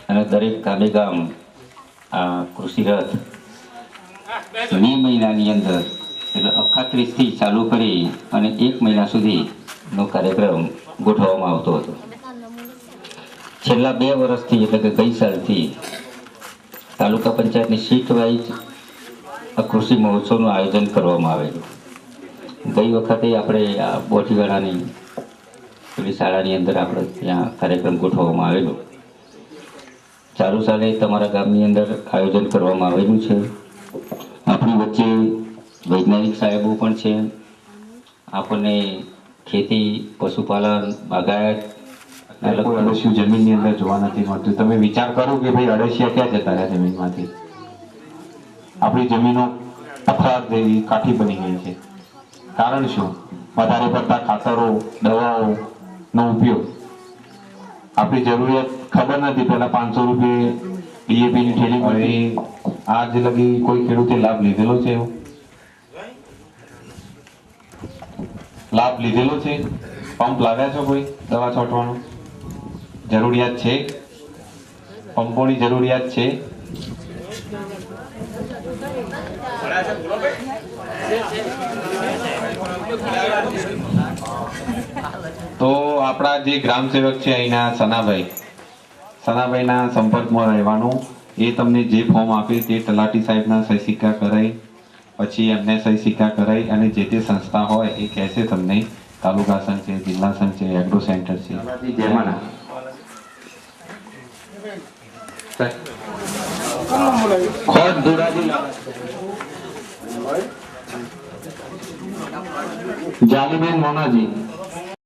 અને દરેક ગામે ગામ આ કૃષિ રથ મે મહિનાની અંદર એટલે 31 થી ચાલુ કરી અને 1 મહિના સુધીનો કાર્યક્રમ ગોઠવવામાં આવતો હતો. છેલ્લા 2 વર્ષથી એટલે કે ગઈ સાલથી તાલુકા પંચાયતની સીટ વાઇઝ આ કૃષિ મહોત્સવનું આયોજન કરવામાં આવેલું. ગઈ વખતે આપણે આ બોટીવાડાની પેલી શાળાની અંદર આપણે ત્યાં કાર્યક્રમ ગોઠવવામાં આવેલો. ચાલુ સાલે તમારા ગામની અંદર આયોજન કરવામાં આવેલું છે. આપણી વચ્ચે વૈજ્ઞાનિક સાહેબો પણ છે. આપણને ખેતી, પશુપાલન, બાગાયત અળસિયું જમીનની અંદર જોવા નથી મળતું. તમે વિચાર કરો કે ભાઈ અળસિયા ક્યાં જતા રહ્યા જમીનમાંથી? આપણી જમીનો પથ્થર જેવી કાઠી બની ગઈ છે. કારણ શું? વધારે પડતા ખાતરો, દવાઓનો ઉપયોગ. આપણી જરૂરિયાત ખબર નથી. પહેલા 500 રૂપિયે ડીએપીની થેલી મળી. આજ લગી કોઈ ખેડૂતે લાભ લીધેલો છે? એવો લાભ લીધેલો છે? પંપ લાવ્યા છો? કોઈ દવા છોટવાનો જરૂરિયાત છે? પંપોની જરૂરિયાત છે? તો આપણા જે ગ્રામ સેવક છે અહીંના સનાભાઈના સંપર્કમાં રહેવાનું. એ તમને જે ફોર્મ આપે તે તલાટી સાહેબના સહી સિક્કા કરાઈ, પછી એમને સહી સિક્કા કરાઈ અને જે તે સંસ્થા હોય એ કહેશે તમને. તાલુકા સંઘ છે, જિલ્લા સંઘ છે, એગ્રો સેન્ટર છે. જાલીબેન મોનાજી